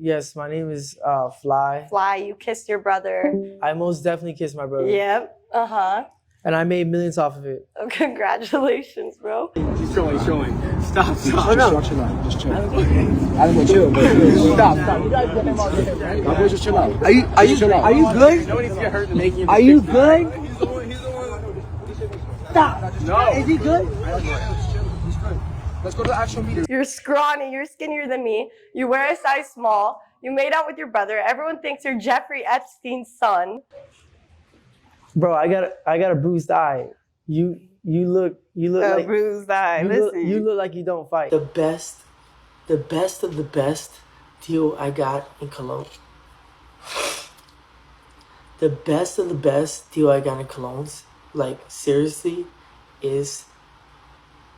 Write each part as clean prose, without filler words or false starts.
Yes, my name is Fly. Fly, you kissed your brother. I most definitely kissed my brother. Yep. And I made millions off of it. Oh, congratulations, bro. He's showing. Stop. Oh, no. Just chill. Adam, chill. Stop. You guys get him out of here, right? My boy, just chill out. Are you good? No one needs to get hurt in making him. Are you good? Stop. No. Is he good? Let's go to the actual meeting. You're scrawny. You're skinnier than me. You wear a size small. You made out with your brother. Everyone thinks you're Jeffrey Epstein's son. Bro, I got a bruised eye. You look like bruised eye. You look like you don't fight. The best of the best deal I got in Cologne. The best of the best deal I got in Colognes, like seriously, is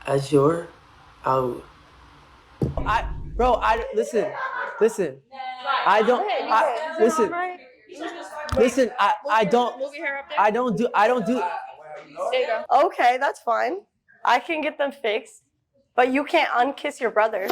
Azure out. Listen. I don't do. Okay, that's fine. I can get them fixed, but you can't unkiss your brother.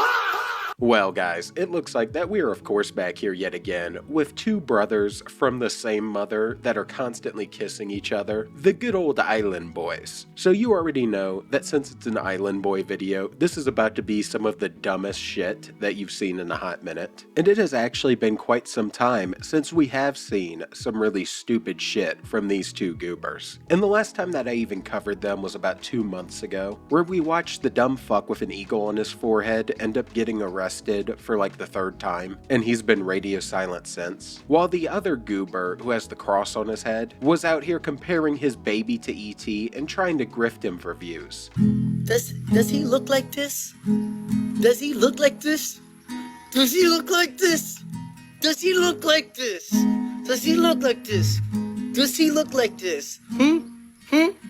Well guys, it looks like that we are of course back here yet again with two brothers from the same mother that are constantly kissing each other, the good old Island Boys. So you already know that since it's an Island Boy video, this is about to be some of the dumbest shit that you've seen in a hot minute. And it has actually been quite some time since we have seen some really stupid shit from these two goobers. And the last time that I even covered them was about 2 months ago, where we watched the dumb fuck with an eagle on his forehead end up getting arrested for like the 3rd time, and he's been radio silent since. While the other goober, who has the cross on his head, was out here comparing his baby to E.T. and trying to grift him for views. Does he look like this? Does he look like this? Does he look like this? Does he look like this? Does he look like this? Does he look like this?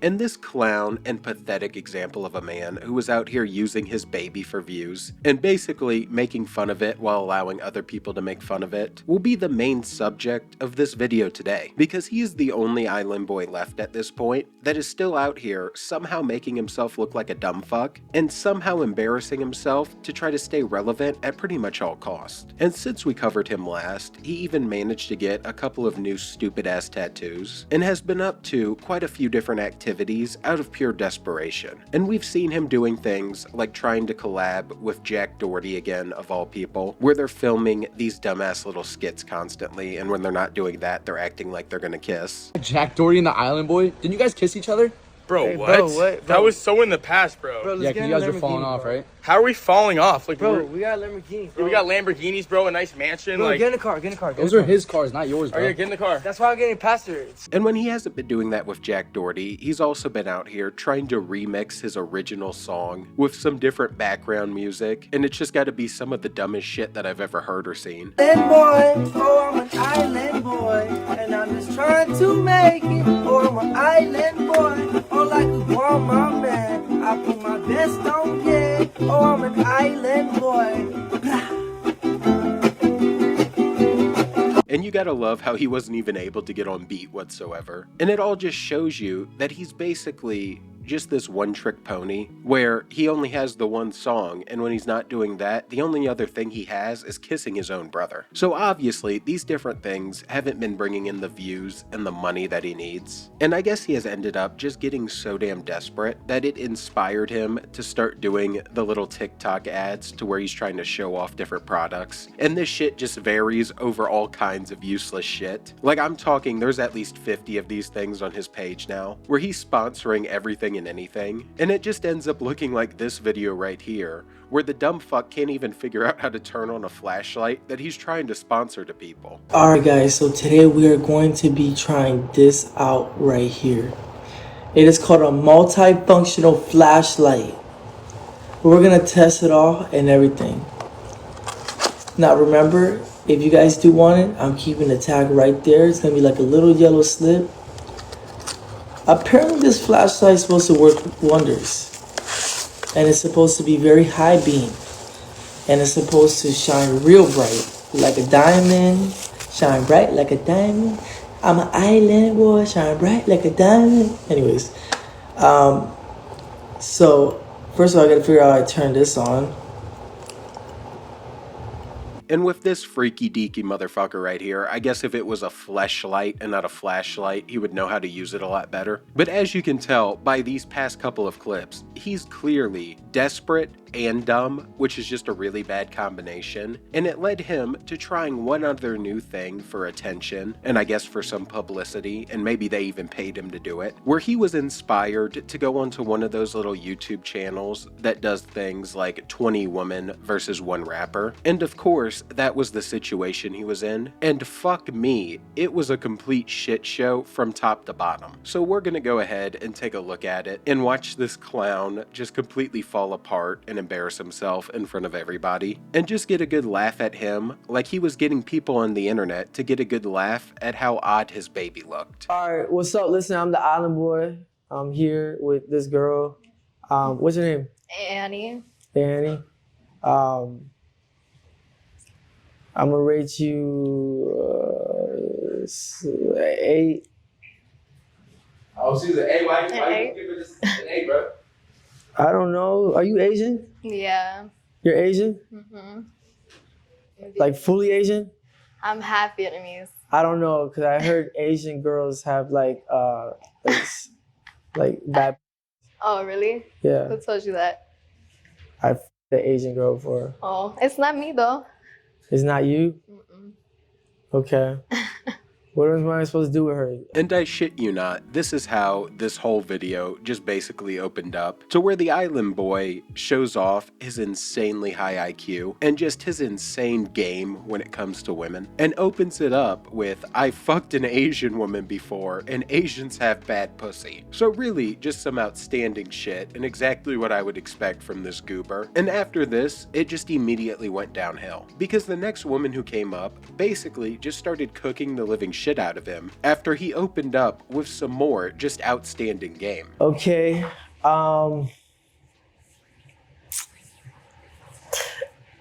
And this clown and pathetic example of a man who was out here using his baby for views, and basically making fun of it while allowing other people to make fun of it, will be the main subject of this video today, because he is the only Island Boy left at this point that is still out here somehow making himself look like a dumb fuck, and somehow embarrassing himself to try to stay relevant at pretty much all cost. And since we covered him last, he even managed to get a couple of new stupid ass tattoos, and has been up to quite a few different activities out of pure desperation. And we've seen him doing things like trying to collab with Jack Doherty again, of all people, where they're filming these dumbass little skits constantly, and when they're not doing that, they're acting like they're gonna kiss. Jack Doherty and the Island Boy? Didn't you guys kiss each other? Bro, Hey, what? bro, what? Bro. That was so in the past, bro. Bro, let's Yeah, get because you in guys a were falling Lamborghini, off, bro. right? How are we falling off? Like, Bro, we got Lamborghinis, bro. we got Lamborghinis, bro, a nice mansion. Bro, like, get in the car, get in the car. Those are his cars, not yours, oh bro. yeah, get in the car. That's why I'm getting past her. And when he hasn't been doing that with Jack Doherty, he's also been out here trying to remix his original song with some different background music, and it's just gotta be some of the dumbest shit that I've ever heard or seen. Island boy, oh I'm an island boy, and I'm just trying to make it. Oh I'm an island boy, oh like a Walmart man. I put my best on, yeah. Oh I'm an island boy. And you gotta love how he wasn't even able to get on beat whatsoever. And it all just shows you that he's basically just this one-trick pony, where he only has the one song, and when he's not doing that, the only other thing he has is kissing his own brother. So obviously, these different things haven't been bringing in the views and the money that he needs. And I guess he has ended up just getting so damn desperate that it inspired him to start doing the little TikTok ads to where he's trying to show off different products. And this shit just varies over all kinds of useless shit. Like, I'm talking, there's at least 50 of these things on his page now, where he's sponsoring everything and anything, and it just ends up looking like this video right here, where the dumb fuck can't even figure out how to turn on a flashlight that he's trying to sponsor to people. Alright guys, so today we are going to be trying this out right here. It is called a multifunctional flashlight. We're gonna test it all and everything. Now remember, if you guys do want it, I'm keeping the tag right there. It's gonna be like a little yellow slip. Apparently this flashlight is supposed to work wonders, and it's supposed to be very high beam, and it's supposed to shine real bright like a diamond. Shine bright like a diamond. I'm an island boy, shine bright like a diamond. Anyways, so first of all I gotta figure out how to turn this on. And with this freaky deaky motherfucker right here, I guess if it was a fleshlight and not a flashlight, he would know how to use it a lot better. But as you can tell by these past couple of clips, he's clearly desperate and dumb, which is just a really bad combination, and it led him to trying one other new thing for attention, and I guess for some publicity, and maybe they even paid him to do it, where he was inspired to go onto one of those little YouTube channels that does things like 20 women versus one rapper, and of course, that was the situation he was in, and fuck me, it was a complete shit show from top to bottom. So we're gonna go ahead and take a look at it, and watch this clown just completely fall apart and embarrass himself in front of everybody, and just get a good laugh at him, like he was getting people on the internet to get a good laugh at how odd his baby looked. All right, what's up? Listen, I'm the island boy. I'm here with this girl. What's your name? Annie. Annie. I'm gonna rate you 8. Oh, she's an A. Why An you A? give her an A, bro? I don't know. Are you Asian? Yeah. You're Asian? Like fully Asian? I'm half Vietnamese. I don't know, because I heard Asian girls have like bad. Oh, really? Yeah, Who told you that? I f***ed the Asian girl before. Oh, it's not me though. It's not you? Okay. What am I supposed to do with her? And I shit you not, this is how this whole video just basically opened up, to where the island boy shows off his insanely high IQ and just his insane game when it comes to women, and opens it up with, I fucked an Asian woman before and Asians have bad pussy. So really just some outstanding shit and exactly what I would expect from this goober. And after this, it just immediately went downhill, because the next woman who came up basically just started cooking the living shit out of him after he opened up with some more just outstanding game. Okay.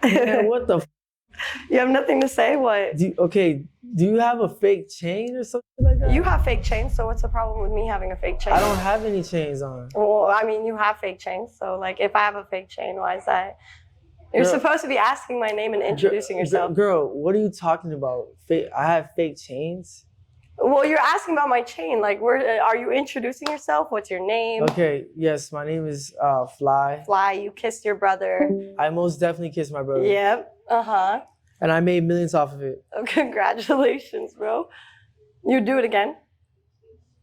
Man, what the You have nothing to say? What? do you have a fake chain or something like that? You have fake chains, so what's the problem with me having a fake chain? I don't have any chains on. Well, I mean, you have fake chains, so like if I have a fake chain, why is that? You're Girl. supposed to be asking my name and introducing yourself. Girl, what are you talking about? I have fake chains? Well, you're asking about my chain. Like, where are you introducing yourself? What's your name? Okay, yes, my name is Fly. Fly, you kissed your brother. I most definitely kissed my brother. Yep. Uh-huh. And I made millions off of it. Oh, congratulations, bro. You'd do it again?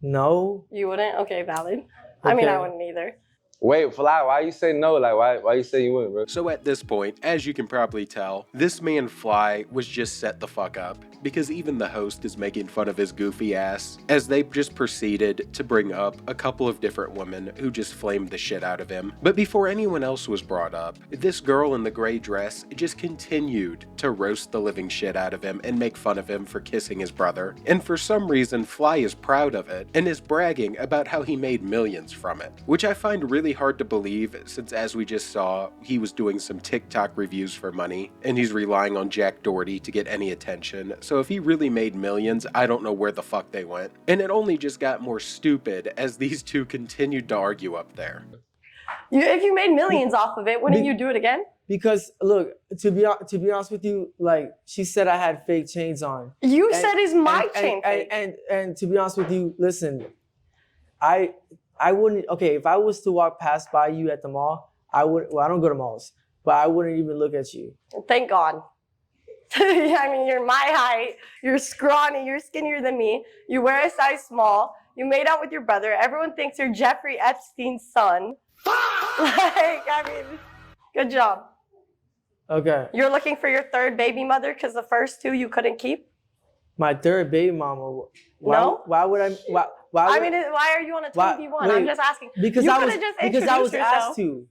No. You wouldn't? Okay, valid. I mean, I Okay. wouldn't either. Wait, Fly, why you say no? Like, why you say you wouldn't, bro? So at this point, as you can probably tell, this man Fly was just set the fuck up, because even the host is making fun of his goofy ass, as they just proceeded to bring up a couple of different women who just flamed the shit out of him. But before anyone else was brought up, this girl in the gray dress just continued to roast the living shit out of him and make fun of him for kissing his brother. And for some reason, Fly is proud of it and is bragging about how he made millions from it, which I find really hard to believe, since as we just saw, he was doing some TikTok reviews for money, and he's relying on Jack Doherty to get any attention. So if he really made millions, I don't know where the fuck they went. And it only just got more stupid as these two continued to argue up there. If you made millions off of it, wouldn't you do it again? Because look, to be honest with you, like she said, I had fake chains on. You And- said is my and- chain fake. And to be honest with you, listen, I wouldn't. Okay, if I was to walk past by you at the mall, I would. Well, I don't go to malls, but I wouldn't even look at you. Thank God. I mean, you're my height. You're scrawny. You're skinnier than me. You wear a size small. You made out with your brother. Everyone thinks you're Jeffrey Epstein's son. Like, I mean, good job. Okay. You're looking for your third baby mother because the first two you couldn't keep? My third baby mama. No? Why would I? Why I would, mean, why are you on a Why- 2v1? wait, I'm just asking. because you I was could've just because I was introduced yourself. asked to.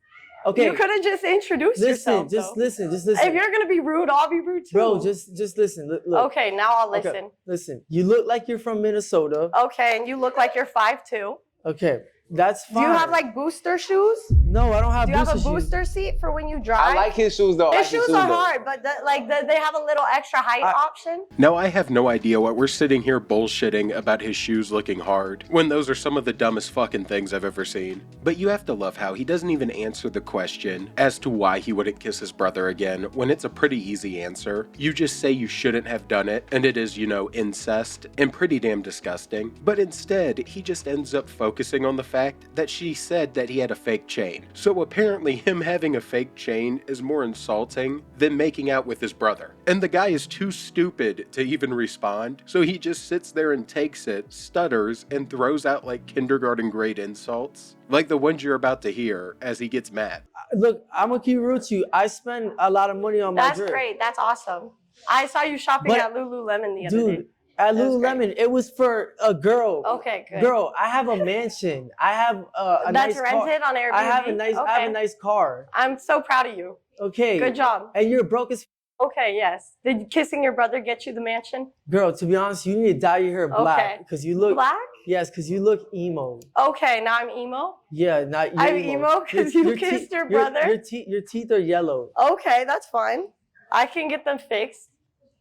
Okay. You could have just introduced yourself. Just though. listen. Just listen. If you're going to be rude, I'll be rude too. Bro, just listen. Look. Okay, now I'll Okay, listen. listen. You look like you're from Minnesota. Okay, and you look like you're 5'2". Okay. That's fine. Do you have like booster shoes? No, I don't have Do you have a booster shoes. booster seat for when you drive? I like his shoes though. His shoes are hard, but they have a little extra height option. Now, I have no idea why we're sitting here bullshitting about his shoes looking hard, when those are some of the dumbest fucking things I've ever seen. But you have to love how he doesn't even answer the question as to why he wouldn't kiss his brother again, when it's a pretty easy answer. You just say you shouldn't have done it, and it is, you know, incest, and pretty damn disgusting. But instead, he just ends up focusing on the fact that she said that he had a fake chain. So apparently him having a fake chain is more insulting than making out with his brother. And the guy is too stupid to even respond, so he just sits there and takes it, stutters, and throws out like kindergarten grade insults, like the ones you're about to hear as he gets mad. Look, I'm gonna keep it real to you. I spend a lot of money on my That's drip. great. That's awesome. I saw you shopping But- at Lululemon the other day. Dude, at That was Lululemon, it was for a girl. Okay, good. Girl, I have a mansion. I have a That's nice car. rented on Airbnb. I have a nice car. I'm so proud of you. Okay. Good job. And you're broke as Okay, yes. Did kissing your brother get you the mansion? girl. To be honest, you need to dye your hair black Okay. because you look. Black? Yes, because you look emo. Okay, now I'm emo. Yeah, not you. I'm emo 'cause you kissed your brother? Your teeth are yellow. Okay, that's fine. I can get them fixed,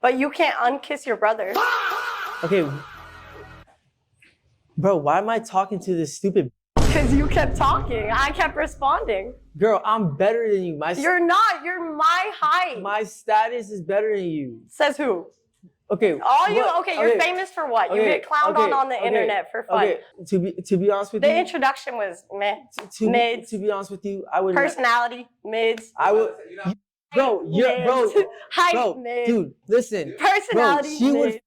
but you can't unkiss your brother. Okay. Bro, why am I talking to this stupid Because you kept talking. I kept responding. girl? I'm better than you. You're not. You're my height. my status is better than you. Says who? Okay. You're famous for what? You get clowned on the internet for fun. Okay. To be honest with The you, introduction was meh. Mids. to be honest with you, I would. Personality, mids. I would. Bro, mids. Height, bro, mids. dude, listen. Personality, she would. mids.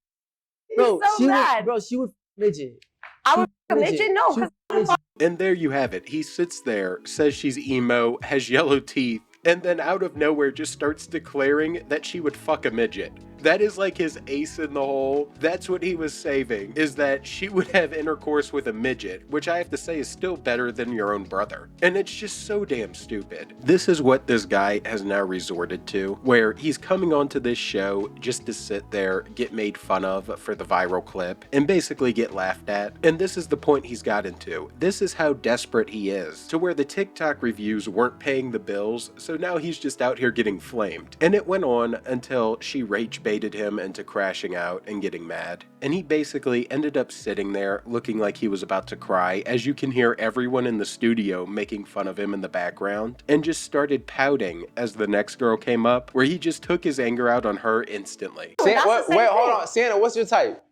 Bro, He's so bad. she would midget. I would a midget? No, She would because midget. And there you have it. He sits there, says she's emo, has yellow teeth, and then out of nowhere just starts declaring that she would fuck a midget. That is like his ace in the hole. That's what he was saving, is that she would have intercourse with a midget, which I have to say is still better than your own brother. And it's just so damn stupid. This is what this guy has now resorted to, where he's coming onto this show just to sit there, get made fun of for the viral clip, and basically get laughed at. And this is the point he's gotten to. This is how desperate he is, to where the TikTok reviews weren't paying the bills, so now he's just out here getting flamed. And it went on until she rage baited him into crashing out and getting mad. And he basically ended up sitting there looking like he was about to cry, as you can hear everyone in the studio making fun of him in the background, and just started pouting as the next girl came up, where he just took his anger out on her instantly. Wait, hold thing. on. Sienna, what's your type?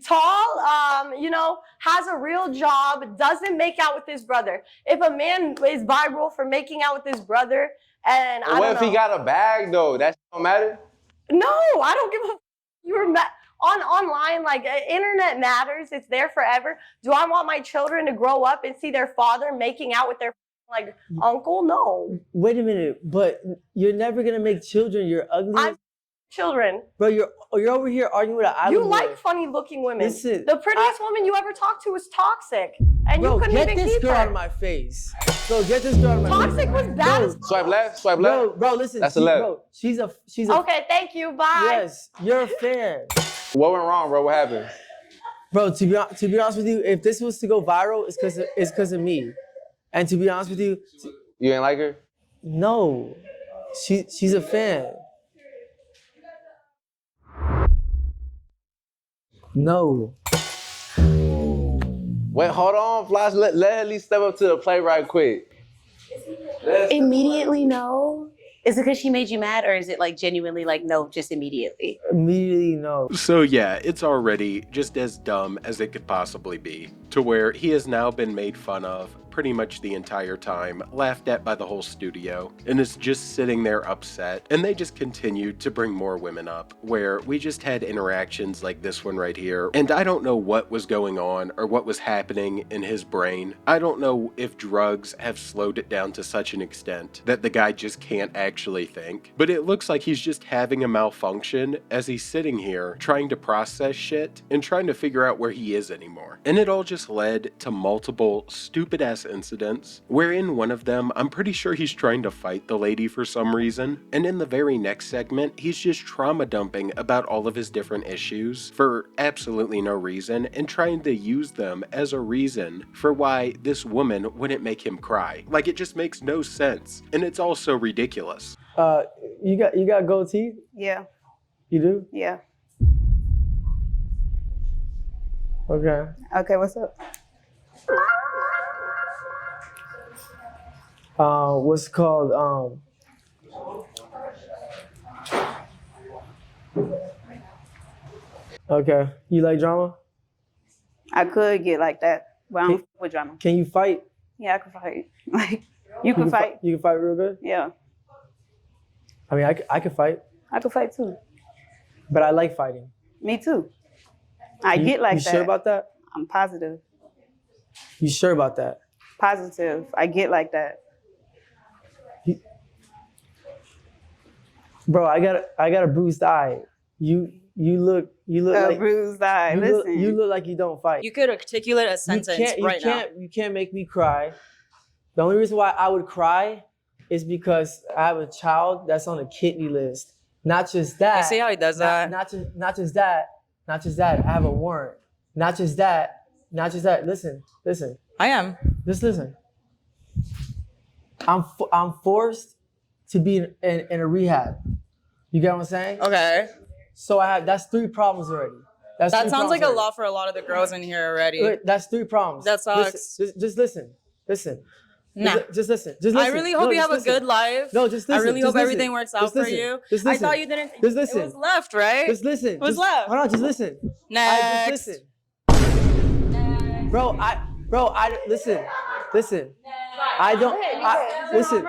tall, has a real job, doesn't make out with his brother. If a man is viral for making out with his brother, and I What don't if know. he got a bag though? That don't matter. No, I don't give a. You were online, like internet matters. It's there forever. Do I want my children to grow up and see their father making out with their like uncle? No. Wait a minute, but you're never gonna make children. You're ugly. I'm children. Bro, you're over here arguing with an island You boy. like funny looking women. Listen, the prettiest woman you ever talked to was toxic, and Bro, you couldn't get even this keep girl her. out of my face. Bro, get this girl out of my Toxic face. was bad as Swipe left. Swipe left. Bro, listen. That's a left. Bro, she's a. Okay, thank you. Bye. Yes, you're a fan. What went wrong, bro? What happened? Bro, to be honest with you, if this was to go viral, it's because of me. And to be honest with you, You ain't like her? no, she's a fan. No. Wait, hold on, Flash. Let her at least step up to the plate right quick. Immediately no. Is it because she made you mad, or is it like genuinely like no, just immediately? Immediately no. So yeah, it's already just as dumb as it could possibly be, to where he has now been made fun of pretty much the entire time, laughed at by the whole studio, and is just sitting there upset. And they just continued to bring more women up, where we just had interactions like this one right here, and I don't know what was going on or what was happening in his brain. I don't know if drugs have slowed it down to such an extent that the guy just can't actually think, but it looks like he's just having a malfunction as he's sitting here trying to process shit and trying to figure out where he is anymore. And it all just led to multiple stupid ass ridiculous incidents, where in one of them, I'm pretty sure he's trying to fight the lady for some reason, and in the very next segment, he's just trauma dumping about all of his different issues for absolutely no reason, and trying to use them as a reason for why this woman wouldn't make him cry. Like, it just makes no sense, and it's all so ridiculous. You got gold teeth? Yeah. You do? Yeah. Okay. Okay, what's up? What's it called? Okay. You like drama? I could get like that, but I don't fuck with drama. Can you fight? Yeah, I can fight. Like, you can fight. You can fight real good? Yeah, I mean, I can fight, I can fight too. but I like fighting. Me too. I get like you that. You sure about that? I'm positive. You sure about that? Positive. I get like that. Bro, I got a bruised eye. You look like bruised eye. Listen. you look like you don't fight. You could articulate a sentence now. You can't make me cry. The only reason why I would cry is because I have a child that's on a kidney list. Not just that. You see how he does that? Not just that. I have a warrant. Not just that. Listen. I am. Just listen. I'm forced to be in a rehab. You get what I'm saying? Okay. So that's 3 problems already. That sounds like a lot for a lot of the girls in here already. Wait, that's 3 problems. That sucks. Just listen. Nah. Just listen. I really hope you have a good life. No, just listen. I really hope everything works out for you. I thought you didn't. Just listen. It was left, right? Just listen. It was left. Hold on, just listen. Next. Just listen. Bro, listen. I don't. Listen.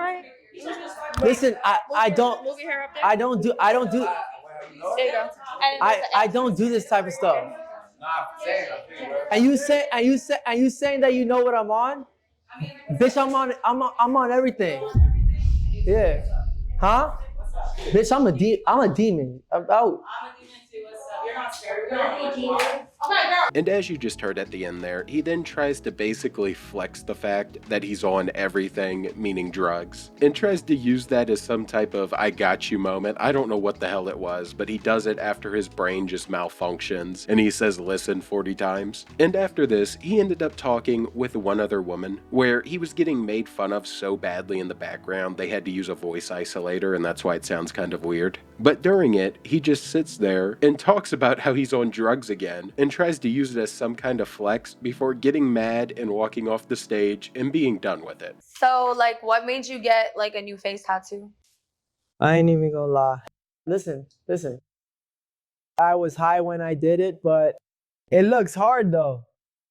I don't do. I don't do this type of stuff. And you saying that you know what I'm on? Bitch, I'm on everything. Yeah. Huh? Bitch, I'm a demon. I'm out. You're not scared. And as you just heard at the end there, he then tries to basically flex the fact that he's on everything, meaning drugs, and tries to use that as some type of I got you moment. I don't know what the hell it was, but he does it after his brain just malfunctions and he says listen 40 times. And after this, he ended up talking with one other woman where he was getting made fun of so badly in the background they had to use a voice isolator, and that's why it sounds kind of weird. But during it, he just sits there and talks about how he's on drugs again and tries to use it as some kind of flex before getting mad and walking off the stage and being done with it. So, like, what made you get, like, a new face tattoo? I ain't even gonna lie. Listen. I was high when I did it, but it looks hard, though.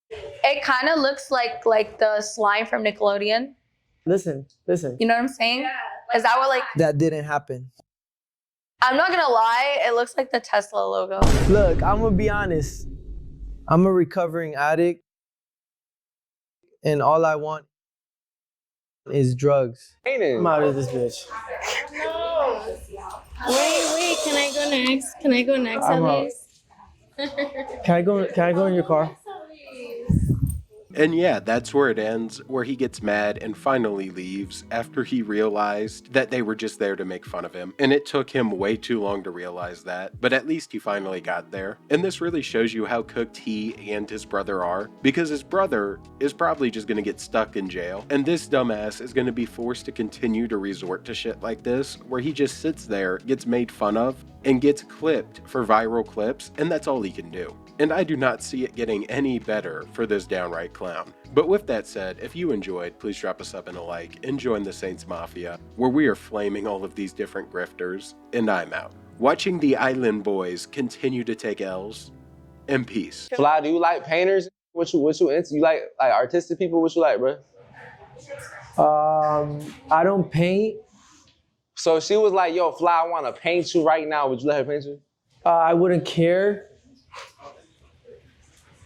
It kind of looks like the slime from Nickelodeon. Listen. You know what I'm saying? Yeah, is that what, like... That didn't happen. I'm not gonna lie, it looks like the Tesla logo. Look, I'm gonna be honest. I'm a recovering addict, and all I want is drugs. I'm out of this bitch. No. Wait, can I go next I'm at out. least? Can I go in your car? And yeah, that's where it ends, where he gets mad and finally leaves after he realized that they were just there to make fun of him. And it took him way too long to realize that, but at least he finally got there. And this really shows you how cooked he and his brother are, because his brother is probably just gonna get stuck in jail, and this dumbass is gonna be forced to continue to resort to shit like this, where he just sits there, gets made fun of, and gets clipped for viral clips, and that's all he can do. And I do not see it getting any better for this downright clown. But with that said, if you enjoyed, please drop a sub and a like, and join the Saints Mafia, where we are flaming all of these different grifters, and I'm out. Watching the Island Boys continue to take L's, and peace. Fly, do you like painters? What you into? You like artistic people? What you like, bro? I don't paint. So she was like, yo, Fly, I want to paint you right now. Would you let her paint you? I wouldn't care.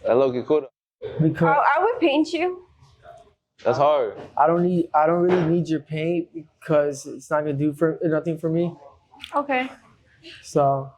That look cool. Because I would paint you. That's hard. I don't really need your paint because it's not gonna do nothing for me. Okay. So